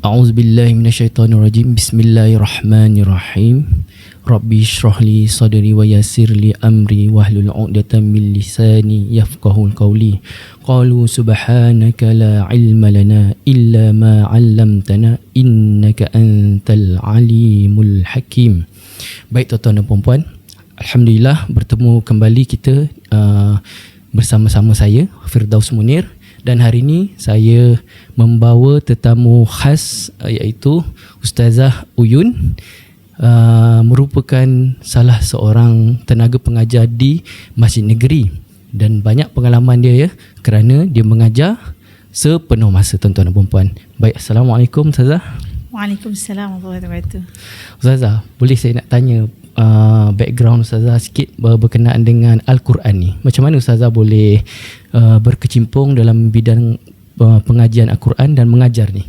A'udzubillahi minasyaitonirrajim. Bismillahirrahmanirrahim. Rabbi shrah li sadri wa yassir li amri wahlul 'uqdatam min lisani yafqahul qawli. Qalu subhanaka la ilma lana illa ma 'allamtana innaka antal alimul hakim. Baik tuan-tuan dan puan-puan, alhamdulillah bertemu kembali kita bersama-sama saya Firdaus Munir. Dan hari ini saya membawa tetamu khas iaitu Ustazah Uyun, merupakan salah seorang tenaga pengajar di Masjid Negeri dan banyak pengalaman dia kerana dia mengajar sepenuh masa tuan-tuan dan puan-puan. Baik, Assalamualaikum Ustazah. Waalaikumsalam warahmatullahi wabarakatuh. Ustazah, boleh saya nak tanya background Ustazah sikit berkenaan dengan Al-Quran ni. Macam mana Ustazah boleh berkecimpung dalam bidang pengajian Al-Quran dan mengajar ni?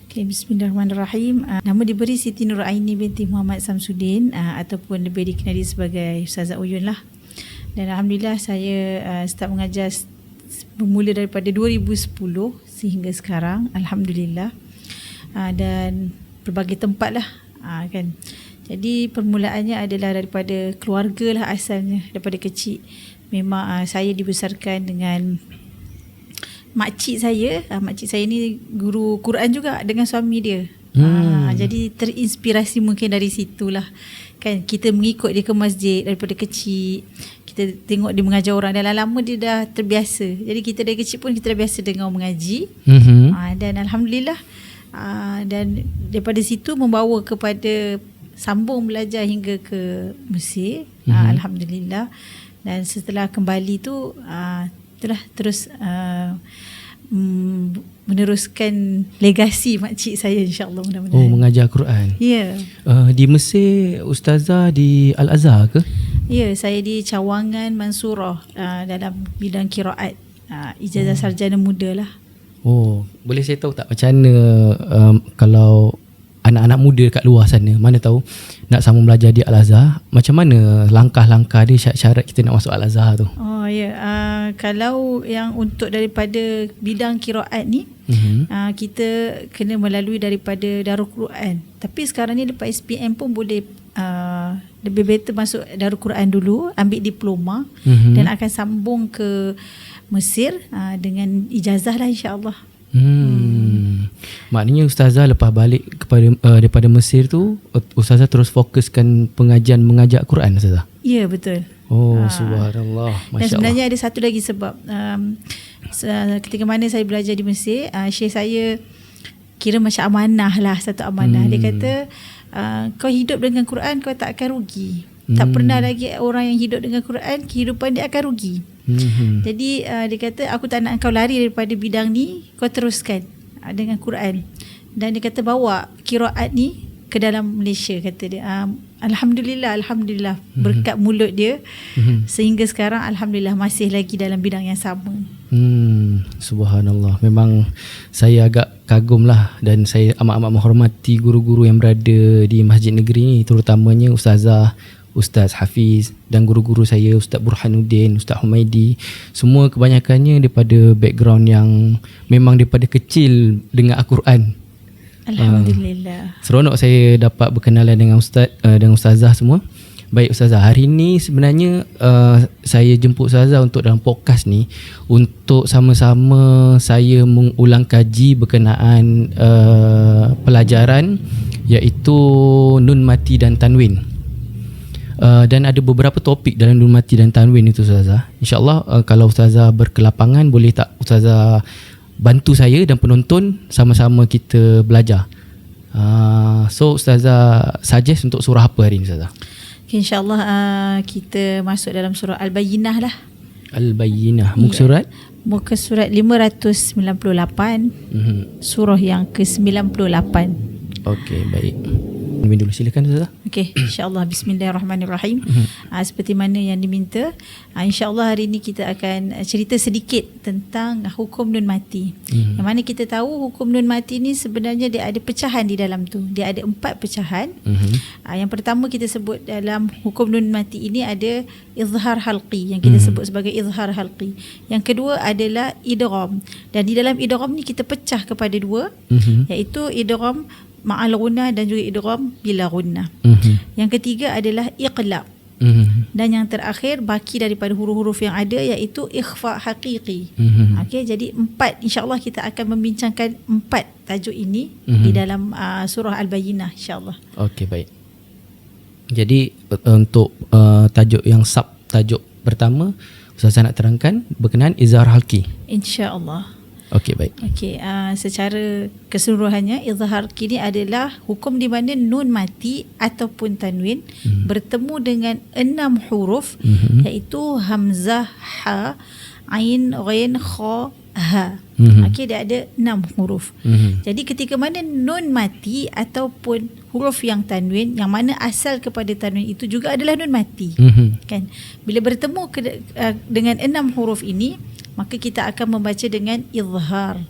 Okay, bismillahirrahmanirrahim. Nama diberi Siti Nuraini binti Muhammad Samsudin, ataupun lebih dikenali sebagai Ustazah Uyun lah. Dan alhamdulillah saya start mengajar bermula daripada 2010 sehingga sekarang, alhamdulillah. Dan berbagai tempat lah kan. Jadi permulaannya adalah daripada keluarga lah asalnya. Daripada kecil memang saya dibesarkan dengan makcik saya. Makcik saya ni guru Quran juga dengan suami dia. Jadi terinspirasi mungkin dari situlah kan. Kita mengikut dia ke masjid daripada kecil. Kita tengok dia mengajar orang, dan lama dia dah terbiasa. Jadi kita dari kecil pun kita dah biasa dengar mengaji. Dan alhamdulillah, dan daripada situ membawa kepada sambung belajar hingga ke Mesir. Alhamdulillah. Dan setelah kembali tu telah terus meneruskan legasi makcik saya, insya-Allah, mudah-mudahan. Oh, mengajar Quran. Ya. Di Mesir Ustazah di Al-Azhar ke? Ya, saya di Cawangan Mansurah, dalam bidang qiraat, ijazah sarjana muda lah. Oh, boleh saya tahu tak macam mana kalau anak-anak muda kat luar sana, mana tahu nak sambung belajar di Al-Azhar, macam mana langkah-langkah dia, syarat-syarat kita nak masuk Al-Azhar tu? Oh ya, kalau yang untuk daripada bidang qiraat ni, kita kena melalui daripada Darul Quran. Tapi sekarang ni lepas SPM pun boleh lebih better masuk Darul Quran dulu, ambil diploma, dan akan sambung ke Mesir dengan ijazah lah, insya-Allah. Maknanya Ustazah lepas balik daripada Mesir tu, Ustazah terus fokuskan pengajian mengajar Quran, Ustazah? Ya, betul. Oh, subhanallah, Masya Allah. Dan sebenarnya ada satu lagi sebab. Ketika mana saya belajar di Mesir, Syekh saya kira macam amanah lah, satu amanah. Dia kata, kau hidup dengan Quran, kau tak akan rugi. Tak pernah lagi orang yang hidup dengan Quran, kehidupan dia akan rugi. Jadi dia kata, aku tak nak kau lari daripada bidang ni, kau teruskan dengan Quran. Dan dia kata bawa qiraat ni ke dalam Malaysia, kata dia. Alhamdulillah berkat mulut dia, sehingga sekarang alhamdulillah masih lagi dalam bidang yang sama. Subhanallah. Memang saya agak kagum lah, dan saya amat-amat menghormati guru-guru yang berada di Masjid Negeri ni, terutamanya Ustazah, Ustaz Hafiz, dan guru-guru saya, Ustaz Burhanuddin, Ustaz Humaidi. Semua kebanyakannya daripada background yang memang daripada kecil dengan Al-Quran. Alhamdulillah. Seronok saya dapat berkenalan dengan Ustaz, dengan Ustazah semua. Baik Ustazah, hari ni sebenarnya saya jemput Ustazah untuk dalam podcast ni untuk sama-sama saya mengulang kaji berkenaan pelajaran iaitu Nun Mati dan Tanwin. Dan ada beberapa topik dalam Nun Mati dan Tanwin itu, Ustazah. InsyaAllah kalau Ustazah berkelapangan, boleh tak Ustazah bantu saya dan penonton sama-sama kita belajar. So Ustazah suggest untuk surah apa hari ni, Ustazah? Okay, InsyaAllah kita masuk dalam surah Al-Bayyinah lah. Al-Bayyinah. Muka surat? Muka surat 598. Surah yang ke-98. Okey, baik. Amin dulu, silakan Ustazah. Okey, insya-Allah bismillahirrahmanirrahim. Seperti mana yang diminta, insya-Allah hari ini kita akan cerita sedikit tentang hukum nun mati. Yang mana kita tahu hukum nun mati ni sebenarnya dia ada pecahan di dalam tu. Dia ada 4 pecahan. Yang pertama kita sebut dalam hukum nun mati ini ada izhar halqi, yang kita sebut sebagai izhar halqi. Yang kedua adalah idgham. Dan di dalam idgham ni kita pecah kepada 2, iaitu idgham ma'al gunnah dan juga idgham bila gunnah. Yang ketiga adalah iqlab. Dan yang terakhir baki daripada huruf-huruf yang ada, iaitu ikhfa haqiqi. Okey, jadi 4, insya-Allah kita akan membincangkan 4 tajuk ini di dalam surah Al-Bayyinah, insya-Allah. Okey, baik. Jadi untuk tajuk yang tajuk pertama, Ustazah nak terangkan berkenaan izhar halqi, insya-Allah. Okey, baik. Okey, secara keseluruhannya izhar halqi ni adalah hukum di mana nun mati ataupun tanwin bertemu dengan 6 huruf, iaitu hamzah, ha, ain, ghain, kha, ha. Okey, dia ada 6 huruf. Jadi ketika mana nun mati ataupun huruf yang tanwin, yang mana asal kepada tanwin itu juga adalah nun mati, kan? Bila bertemu dengan 6 huruf ini, maka kita akan membaca dengan izhar.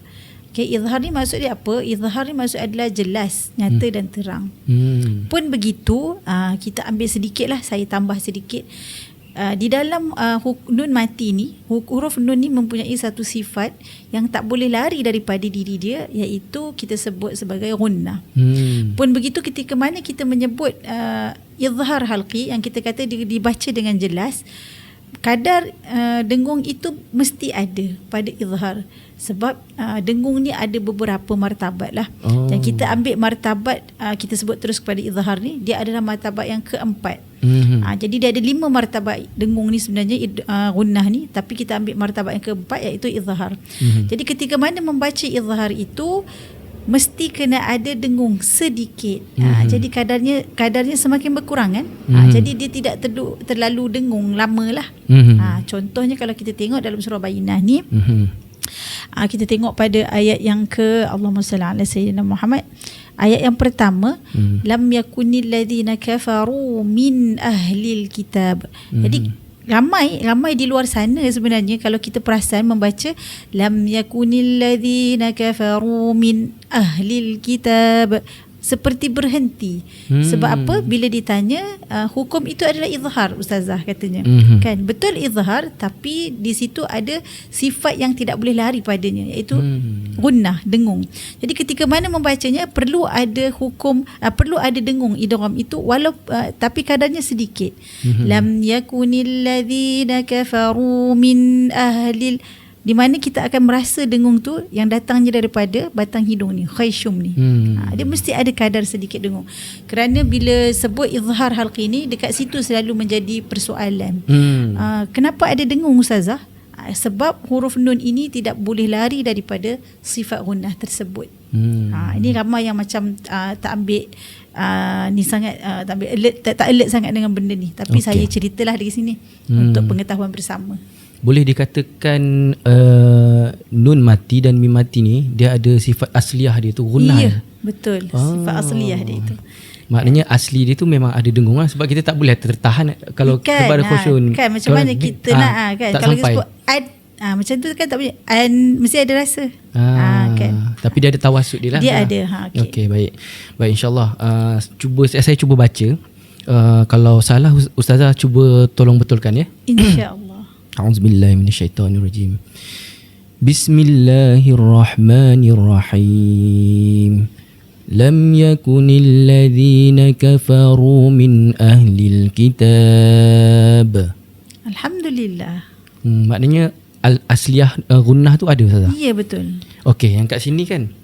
Okay, izhar ni maksud dia apa? Izhar ni maksud adalah jelas, nyata dan terang. Pun begitu, kita ambil sedikit lah, saya tambah sedikit. Di dalam nun mati ni, huruf nun ni mempunyai satu sifat yang tak boleh lari daripada diri dia, iaitu kita sebut sebagai gunnah. Pun begitu ketika mana kita menyebut izhar halqi, yang kita kata dibaca dengan jelas, kadar dengung itu mesti ada pada izhar. Sebab dengung ni ada beberapa martabat lah. Dan kita ambil martabat, kita sebut terus kepada izhar ni, dia adalah martabat yang keempat. Jadi dia ada 5 martabat dengung ni sebenarnya, gunnah ni, tapi kita ambil martabat yang keempat, iaitu izhar. Jadi ketika mana membaca izhar itu mesti kena ada dengung sedikit. Jadi kadarnya semakin berkurang kan. Jadi dia tidak terlalu dengung lama lah. Contohnya kalau kita tengok dalam surah Bayyinah ni, kita tengok pada ayat yang ke, Allahumma salli ala sayyidina Muhammad, ayat yang pertama, lam yakunil ladzina kafaru min ahlil kitab. Jadi ramai di luar sana sebenarnya kalau kita perasan membaca lam yakunil ladzina kafaru min ahlil kitab, seperti berhenti. Sebab apa? Bila ditanya, hukum itu adalah izhar, Ustazah katanya. Kan? Betul izhar, tapi di situ ada sifat yang tidak boleh lari padanya, iaitu gunnah, dengung. Jadi ketika mana membacanya perlu ada hukum, perlu ada dengung idgham itu, tapi kadarnya sedikit. Lam yakunil ladzina kafaru min ahlil, di mana kita akan merasa dengung tu yang datangnya daripada batang hidung ni, khayshum ni. Dia mesti ada kadar sedikit dengung. Kerana bila sebut izhar halqi ni, dekat situ selalu menjadi persoalan. Kenapa ada dengung, Ustazah? Sebab huruf nun ini tidak boleh lari daripada sifat gunnah tersebut. Ini ramai yang macam tak ambil ni sangat, tak ambil tak alert sangat dengan benda ni. Tapi saya ceritalah di sini untuk pengetahuan bersama. Boleh dikatakan nun mati dan mim mati ni dia ada sifat asliyah dia tu, gunnah. Ya, betul. Sifat asliyah dia itu. Maknanya asli dia tu memang ada dengung lah, sebab kita tak boleh tertahan kalau kepada khusyun. Kan macam mana kita nak kan, kalau kita sebut macam tu kan tak boleh, mesti ada rasa. Kan. Tapi dia ada tawasud dia lah. Dia ada. Okey, baik. Baik, insya-Allah saya cuba baca. Kalau salah Ustazah cuba tolong betulkan ya. Insya-Allah. A'udzubillahi minasyaitonirrajim. Bismillahirrahmanirrahim. Lam yakunil ladzina kafaru min ahlil kitab. Alhamdulillah. Maknanya asliyah gunnah tu ada, Ustazah? Ya, betul. Okey, yang kat sini kan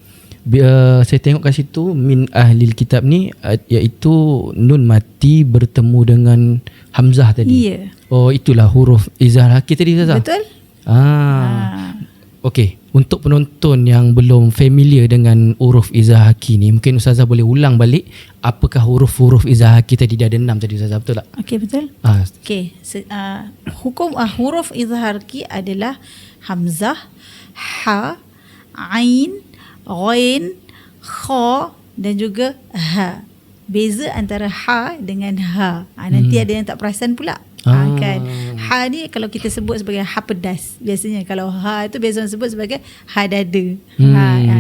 saya tengok kat situ min ahlil kitab ni iaitu nun mati bertemu dengan hamzah tadi. Ya. Oh, itulah huruf izhar halqi tadi, Ustazah. Betul. Okey, untuk penonton yang belum familiar dengan huruf izhar halqi ni, mungkin Ustazah boleh ulang balik apakah huruf-huruf izhar halqi tadi. Dia ada 6 tadi, Ustazah, betul tak? Okey, betul. Okey, hukum huruf izhar halqi adalah hamzah, ha, ain, ghain, kha dan juga ha. beza antara ha dengan ha. Nanti ada yang tak perasan pula. Kan. Ha ni kalau kita sebut sebagai ha pedas. Biasanya kalau ha itu biasa orang sebut sebagai ha dada.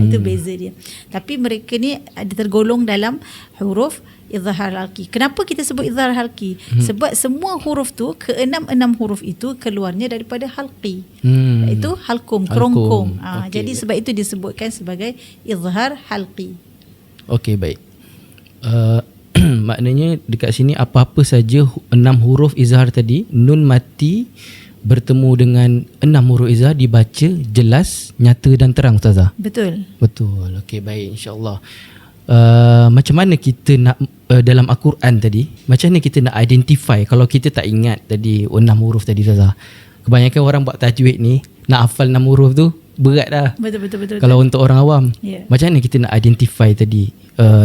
Itu beza dia. Tapi mereka ni ada tergolong dalam huruf izhar halqi. Kenapa kita sebut izhar halqi? Sebab semua huruf tu, keenam-enam huruf itu keluarnya daripada halqi. Iaitu halkum, kerongkong. Okay. Jadi sebab itu disebutkan sebagai izhar halqi. Okey, baik. Maknanya dekat sini apa-apa saja 6 huruf izhar tadi, nun mati bertemu dengan 6 huruf izhar dibaca jelas, nyata dan terang, Ustazah. Betul. Okey, baik, insya-Allah. Macam mana kita nak dalam Al-Quran tadi, macam mana kita nak identify kalau kita tak ingat tadi 6 huruf tadi, Ustazah? Kebanyakan orang buat tajwid ni nak hafal 6 huruf tu berat dah. Betul. Kalau untuk orang awam, macam mana kita nak identify tadi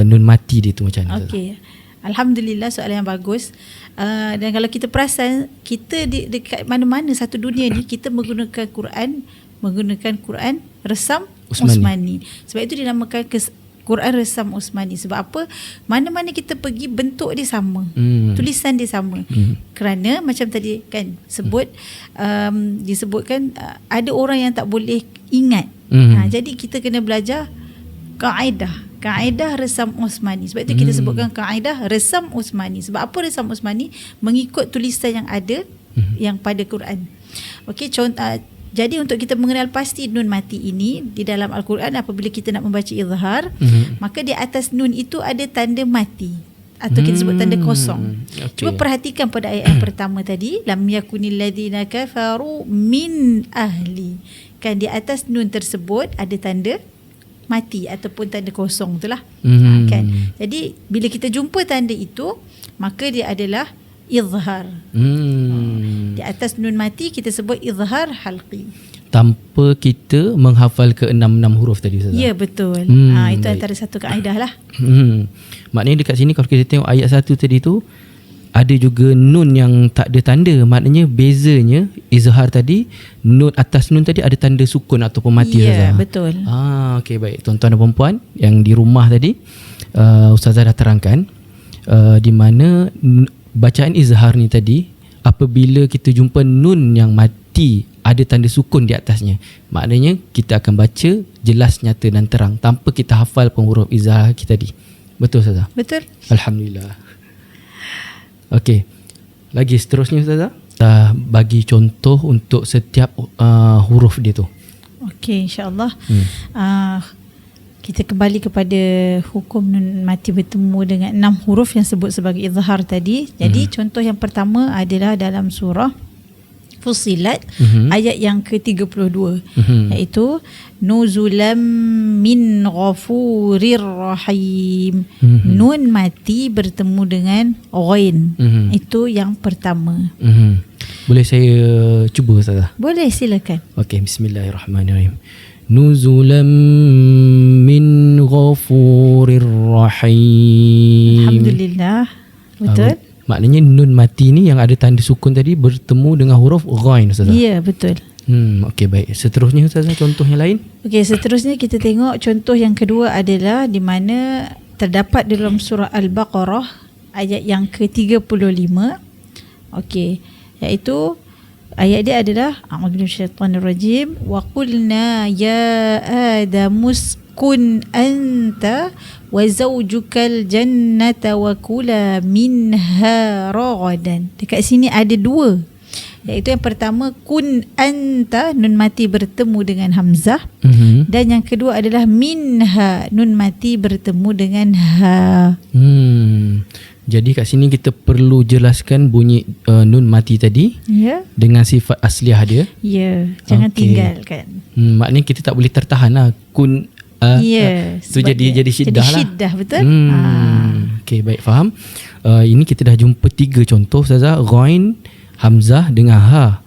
nun mati dia tu macam mana? Okey. Alhamdulillah, soalan yang bagus. Dan kalau kita perasan, kita dekat mana-mana satu dunia ni kita menggunakan Quran resam Usmani. Sebab itu dinamakan Quran resam Usmani. Sebab apa? Mana-mana kita pergi bentuk dia sama. Tulisan dia sama. Kerana macam tadi kan disebutkan ada orang yang tak boleh ingat. Jadi kita kena belajar kaedah resam Usmani. Sebab itu kita sebutkan kaedah resam Usmani. Sebab apa resam Usmani? Mengikut tulisan yang ada yang pada Quran. Okey, jadi untuk kita mengenal pasti nun mati ini di dalam Al-Quran, apabila kita nak membaca izhar, maka di atas nun itu ada tanda mati atau kita sebut tanda kosong. Cuba perhatikan pada ayat yang pertama tadi, lam yakunil ladzina kafaru min ahli. Kan di atas nun tersebut ada tanda mati ataupun tanda kosong itulah. Kan. Jadi bila kita jumpa tanda itu, maka dia adalah izhar. Di atas nun mati kita sebut izhar halqi. Tanpa kita menghafal ke 6 huruf tadi, Ustazah. Ya, betul. Itu antara satu kaedah lah. Maknanya dekat sini kalau kita tengok ayat 1 tadi tu, ada juga nun yang tak ada tanda. Maknanya bezanya izhar tadi, nun atas nun tadi ada tanda sukun ataupun mati. Ya, betul. Okey, baik. Tuan-tuan dan puan yang di rumah tadi, Ustazah dah terangkan di mana bacaan izhar ni tadi, apabila kita jumpa nun yang mati ada tanda sukun di atasnya, maknanya kita akan baca jelas, nyata dan terang tanpa kita hafal pun huruf izhar kita tadi. Betul, Ustazah? Betul. Alhamdulillah. Okey, lagi seterusnya, Ustazah, bagi contoh untuk setiap huruf dia tu. Okey, insya-Allah. Kita kembali kepada hukum nun mati bertemu dengan 6 huruf yang sebut sebagai izhar tadi. Jadi contoh yang pertama adalah dalam surah Fussilat ayat yang ke-32, iaitu nuzulam min ghafurir rahim. Nun mati bertemu dengan ghain. Itu yang pertama. Boleh saya cuba, Ustazah? Boleh, silakan. Okey, bismillahirrahmanirrahim. Nuzulam min ghafurir rahim. Alhamdulillah. Betul. Maknanya nun mati ni yang ada tanda sukun tadi bertemu dengan huruf ghain, Ustazah. Ya, betul. Okey, baik. Seterusnya, Ustazah, contoh yang lain. Okey, seterusnya kita tengok contoh yang kedua adalah di mana terdapat dalam surah Al-Baqarah ayat yang ke-35. Okey, iaitu ayat dia adalah a'udzu minasyaitonir rajim wa qulna ya adamuskun anta wa zawjukal jannata wa kula minha ragadan. Dekat sini ada dua, iaitu yang pertama kun anta, nun mati bertemu dengan hamzah, dan yang kedua adalah minha, nun mati bertemu dengan ha. Jadi kat sini kita perlu jelaskan bunyi nun mati tadi dengan sifat asliah dia. Ya, jangan tinggalkan. Maknanya kita tak boleh tertahan lah. Kun tu jadi syiddah lah. Syiddah, betul. Okey, baik, faham. Ini kita dah jumpa 3 contoh, Ustazah. Ghain, hamzah dengan ha.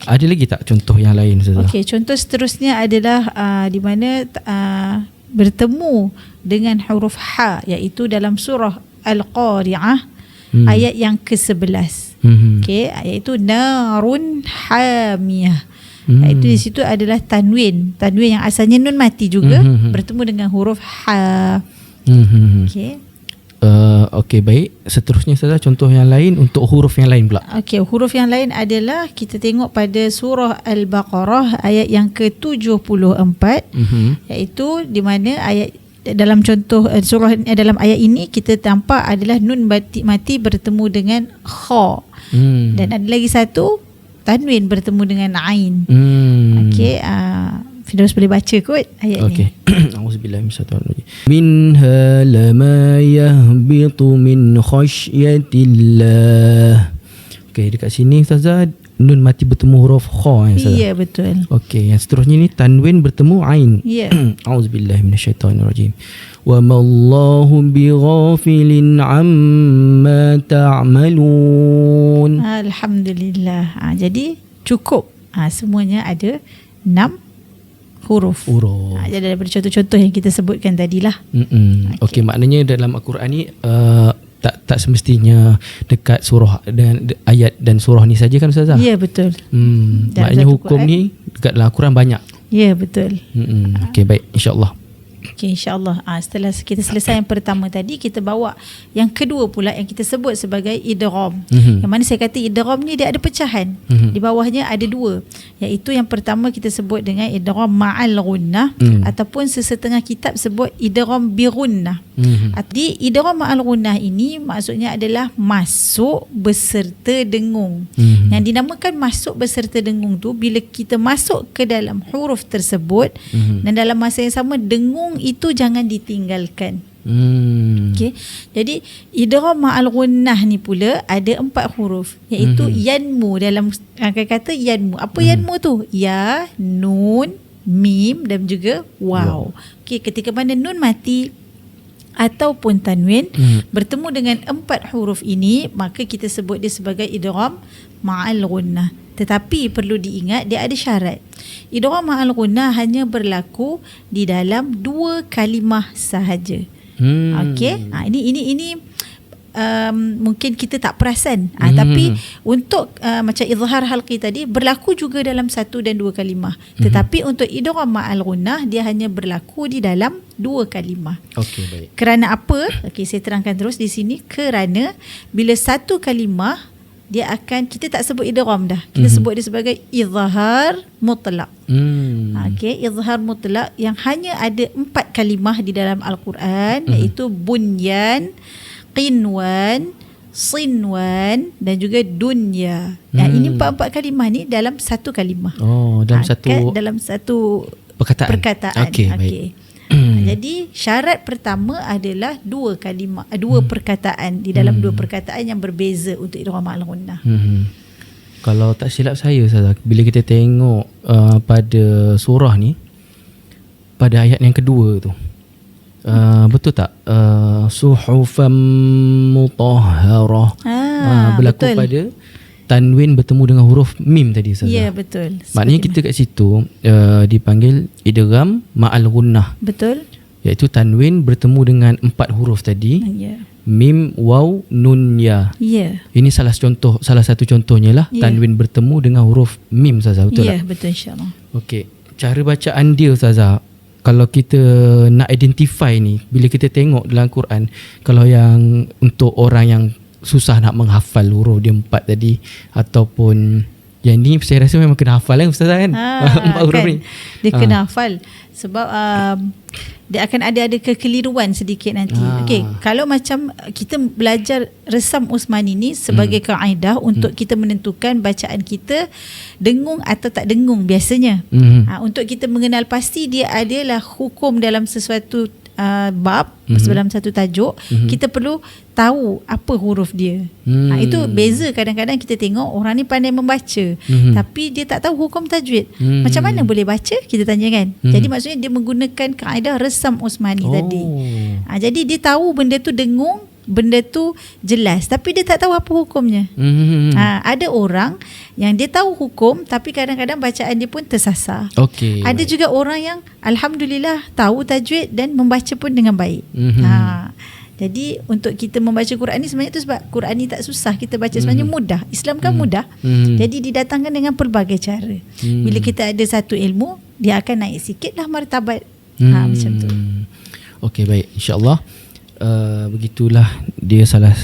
Ada lagi tak contoh yang lain, Ustazah? Okey, contoh seterusnya adalah di mana bertemu dengan huruf ha, iaitu dalam surah Al-Qari'ah ayat yang ke-11. Okey, iaitu narun hamiyah. Iaitu di situ adalah tanwin yang asalnya nun mati juga bertemu dengan huruf ha. Okey. Okey, baik. Seterusnya Ustazah, contoh yang lain untuk huruf yang lain pula. Okey, huruf yang lain adalah kita tengok pada surah Al-Baqarah ayat yang ke-74, iaitu di mana ayat dalam contoh surah dalam ayat ini kita nampak adalah nun mati bertemu dengan kha. Dan ada lagi satu tanwin bertemu dengan ain. Okey, Firdaus boleh baca kot ayat ni. Auzubillahi minasyaitonir rajim. Minha lama yahbitu min khasyatillah. Okey, dekat sini Ustazah nun mati bertemu huruf kha ya Ustazah. Ya, betul. Okey, yang seterusnya ni tanwin bertemu ain. Ya. Auzubillahi minasyaitonir rajim. Wa mallahu bighafilin amma ta'malun. Alhamdulillah. Jadi cukup. Semuanya ada 6 huruf. Jadi daripada contoh-contoh yang kita sebutkan tadilah. Okey, maknanya dalam Al-Quran ni tak semestinya dekat surah dan ayat dan surah ni saja kan Ustazah? Ya, betul. Maknanya hukum Quran ni dekat dalam Al-Quran banyak. Ya, betul. Okey, baik, insya-Allah. Okey, insya-Allah. Setelah kita selesai yang pertama tadi, kita bawa yang kedua pula yang kita sebut sebagai idgham. Yang mana saya kata idgham ni dia ada pecahan. Di bawahnya ada 2. Iaitu yang pertama kita sebut dengan idgham ma'al gunnah, ataupun sesetengah kitab sebut idgham bi gunnah. Di idgham ma'al gunnah ini maksudnya adalah masuk beserta dengung. Yang dinamakan masuk beserta dengung tu bila kita masuk ke dalam huruf tersebut dan dalam masa yang sama dengung itu jangan ditinggalkan. Okey. Jadi idgham ma'al gunnah ni pula ada 4 huruf, iaitu yanmu. Dalam kata yanmu. Apa yanmu tu? Ya, nun, mim dan juga waw. Okey, ketika mana nun mati ataupun tanwin bertemu dengan 4 huruf ini, maka kita sebut dia sebagai idgham ma'al gunnah. Tetapi perlu diingat dia ada syarat. Idgham ma'al gunnah hanya berlaku di dalam 2 kalimah sahaja. Okey. Ini mungkin kita tak perasan. Tapi untuk macam izhar halqi tadi berlaku juga dalam 1 dan 2 kalimah. Tetapi untuk idgham ma'al gunnah dia hanya berlaku di dalam 2 kalimah. Okey, baik. Kerana apa? Okey, saya terangkan terus di sini. Kerana bila 1 kalimah dia akan, kita tak sebut idgham dah. Kita sebut dia sebagai izhar mutlaq. Okey, izhar mutlaq yang hanya ada 4 kalimah di dalam Al-Quran, iaitu bunyan, qinwan, sinwan dan juga dunya. Ini 4 kalimah ni dalam 1 kalimah. Dalam satu perkataan. Okey, baik. Jadi syarat pertama adalah 2 kalimah, 2 perkataan di dalam 2 perkataan yang berbeza untuk idgham ma'al gunnah. Kalau tak silap saya Ustazah, bila kita tengok pada surah ni, pada ayat yang kedua tu, betul tak? Suhufan mutahharah. Berlaku betul. Pada tanwin bertemu dengan huruf mim tadi Ustazah. Ya, betul. Maknanya kita kat situ dipanggil idgham ma'al gunnah. Betul. Iaitu tanwin bertemu dengan 4 huruf tadi. Ya. Mim, waw, nun, ya. Ya. Ini salah satu contohnya lah. Ya. Tanwin bertemu dengan huruf mim Ustazah, betul tak? Ya, betul, insya-Allah. Okey. Cara bacaan dia Ustazah, kalau kita nak identify ni, bila kita tengok dalam Quran, kalau yang untuk orang yang susah nak menghafal huruf dia 4 tadi, ataupun yang ni saya rasa memang kena hafal kan Ustazah kan? 4 huruf ni dia kena hafal sebab dia akan ada kekeliruan sedikit nanti. Okey, kalau macam kita belajar resam Usmani ni sebagai kaedah untuk kita menentukan bacaan kita dengung atau tak dengung biasanya. Untuk kita mengenal pasti dia adalah hukum dalam sesuatu bab, dalam satu tajuk, kita perlu tahu apa huruf dia. Itu beza. Kadang-kadang kita tengok orang ni pandai membaca, tapi dia tak tahu hukum tajwid. Macam mana boleh baca? Kita tanya kan. Jadi maksudnya dia menggunakan kaedah resam Usmani tadi. Jadi dia tahu benda tu dengung, benda tu jelas, tapi dia tak tahu apa hukumnya. Ada orang yang dia tahu hukum tapi kadang-kadang bacaan dia pun tersasar. Ada juga orang yang alhamdulillah tahu tajwid dan membaca pun dengan baik. Jadi untuk kita membaca Quran ni sebenarnya tu sebab Quran ni tak susah kita baca, sebenarnya mudah. Islam kan mudah. Jadi didatangkan dengan pelbagai cara. Bila kita ada satu ilmu, dia akan naik sikitlah martabat. Macam tu. Okey, baik, insya-Allah. begitulah dia salah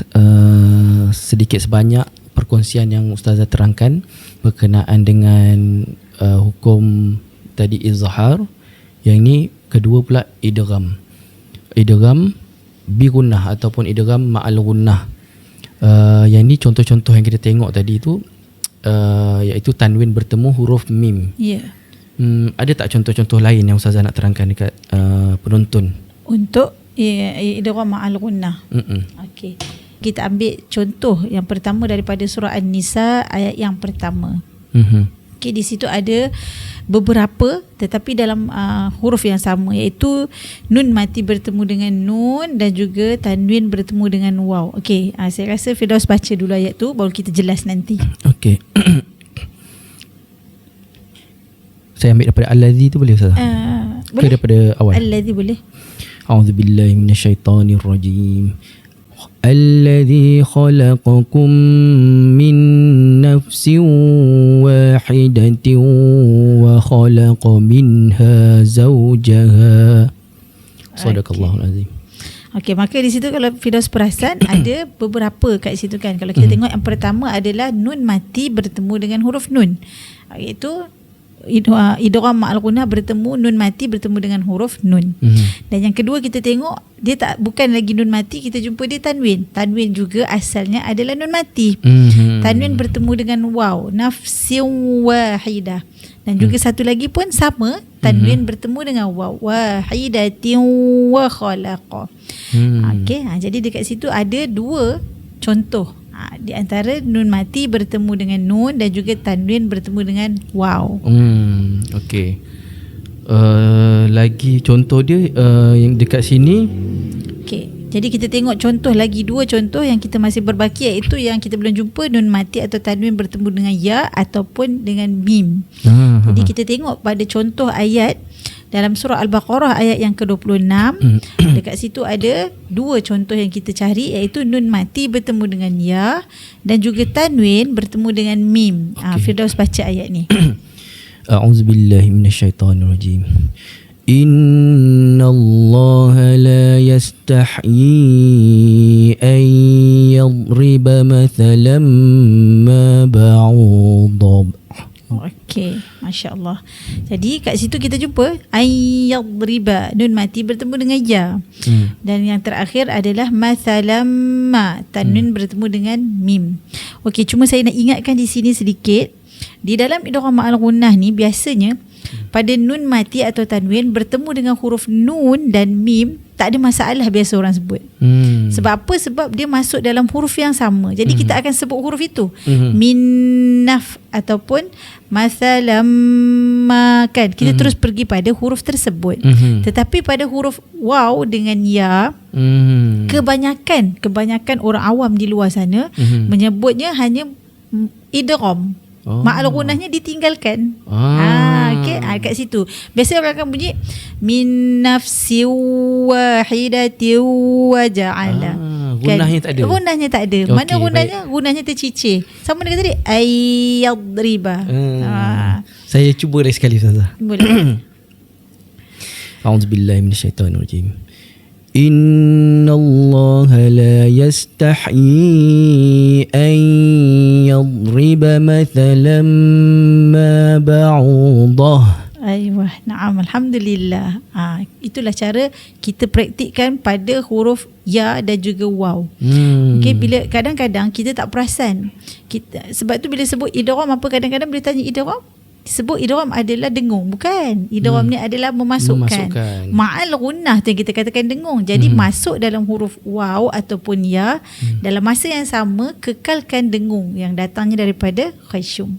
sedikit sebanyak perkongsian yang Ustazah terangkan berkenaan dengan hukum tadi izhar. Yang ni kedua pula idgham. Idgham bi gunnah ataupun idgham ma'al gunnah. Yang ni contoh-contoh yang kita tengok tadi tu iaitu tanwin bertemu huruf mim. Ya. Ada tak contoh-contoh lain yang Ustazah nak terangkan dekat penonton? Untuk idgham ma'al gunnah. Okey. Kita ambil contoh yang pertama daripada surah An-Nisa ayat yang pertama. Okey, di situ ada beberapa tetapi dalam huruf yang sama, iaitu nun mati bertemu dengan nun dan juga tanwin bertemu dengan waw. Okey, saya rasa Firdaus baca dulu ayat tu baru kita jelas nanti. Okey. Saya ambil daripada allazi tu boleh Ustaz? Boleh. Ke daripada awal? Allazi boleh. A'udzubillahi minasyaitonirrajim. الذي خلقكم من نفس واحدة وخلق منها زوجها. Sadaqallahul azim. Okey, maka di situ kalau Firdaus perasan ada beberapa kat situ kan. Kalau kita tengok yang pertama adalah nun mati bertemu dengan huruf nun, iaitu idgham ma'al gunnah bertemu nun mati bertemu dengan huruf nun. Dan yang kedua kita tengok dia bukan lagi nun mati, kita jumpa dia tanwin. Tanwin juga asalnya adalah nun mati. Tanwin bertemu dengan waw, nafsin wahidah. Dan juga satu lagi pun sama, tanwin bertemu dengan waw, wahidatin wa khalaqa. Okey, jadi dekat situ ada dua contoh. Di antara nun mati bertemu dengan nun dan juga tanwin bertemu dengan waw. Okey. Lagi contoh dia yang dekat sini. Okey. Jadi kita tengok contoh lagi, dua contoh yang kita masih berbaki, iaitu yang kita belum jumpa nun mati atau tanwin bertemu dengan ya ataupun dengan mim. Jadi kita tengok pada contoh ayat dalam surah Al-Baqarah ayat yang ke-26. Dekat situ ada dua contoh yang kita cari, iaitu nun mati bertemu dengan ya dan juga tanwin bertemu dengan mim. Firdaus baca ayat ni. A'udzubillahi minasyaitonirrajim. Innallaha la yastahyi an yadriba mathalan ma ba'udah. Okey, Masya Allah. Jadi kat situ kita jumpa ayyadriba, nun mati bertemu dengan ya. Dan yang terakhir adalah mathalamma, tanwin bertemu dengan mim. Okey, cuma saya nak ingatkan di sini sedikit. Di dalam idgham ma'al gunnah ni biasanya pada nun mati atau tanwin bertemu dengan huruf nun dan mim, tak ada masalah biasa orang sebut. Sebab apa? Sebab dia masuk dalam huruf yang sama. Jadi kita akan sebut huruf itu. Minnaf ataupun masalamma kan. Kita terus pergi pada huruf tersebut. Tetapi pada huruf waw dengan ya, kebanyakan orang awam di luar sana menyebutnya hanya idgham. Ma'al gunnahnya ditinggalkan. Okey, kat situ. Biasa orang akan bunyi min nafsin wahidatin wa ja'ala. Gunnahnya tak ada. Gunnahnya tak ada. Okay, mana gunnahnya? Gunnahnya tercicir. Sama dengan tadi ayyadriba. Saya cuba lagi sekali Ustazah. Boleh. A'udzubillahi minasyaitonirrajim. Innallaha la yastahyi an yadriba mathalan ma ba'udah. Aywa, na'am, alhamdulillah. Itulah cara kita praktikkan pada huruf ya dan juga waw. Okey, bila kadang-kadang kita tak perasan. Sebab tu bila sebut idgham, apa kadang-kadang bila tanya idgham, sebut idgham adalah dengung. Bukan. Idgham ni adalah memasukkan. Ma'al gunnah tu yang kita katakan dengung. Jadi masuk dalam huruf waw ataupun ya, dalam masa yang sama kekalkan dengung yang datangnya daripada khasyum.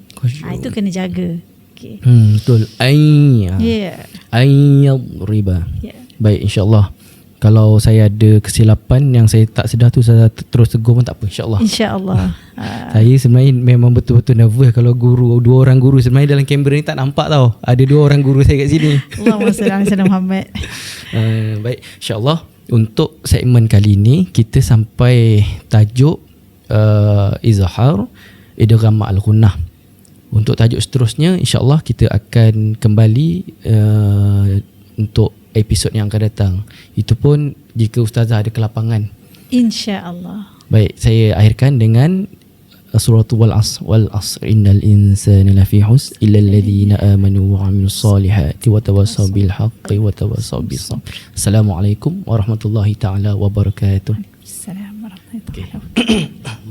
Itu kena jaga. Okay. Betul. Ayyadriba. Baik, insyaAllah. Kalau saya ada kesilapan yang saya tak sedar tu, saya terus tegur pun tak apa, insyaAllah. InsyaAllah. Saya sebenarnya memang betul-betul nervous kalau dua orang guru. Sebenarnya dalam kamera ni tak nampak tau, ada dua orang guru saya kat sini. Allahumma salli ala Muhammad. Baik, insyaAllah untuk segmen kali ni kita sampai tajuk izhar idgham ma'al gunnah. Untuk tajuk seterusnya insyaAllah kita akan kembali untuk episod yang akan datang. Itu pun jika Ustazah ada kelapangan. InsyaAllah. Baik, saya akhirkan dengan surah wal asr innal insana lafi husr illa alladhina amanu wa amilus solihati wa tawassaw bil haqqi wa tawassaw bis sabr. Assalamualaikum warahmatullahi taala wabarakatuh. Assalamualaikum warahmatullahi wabarakatuh.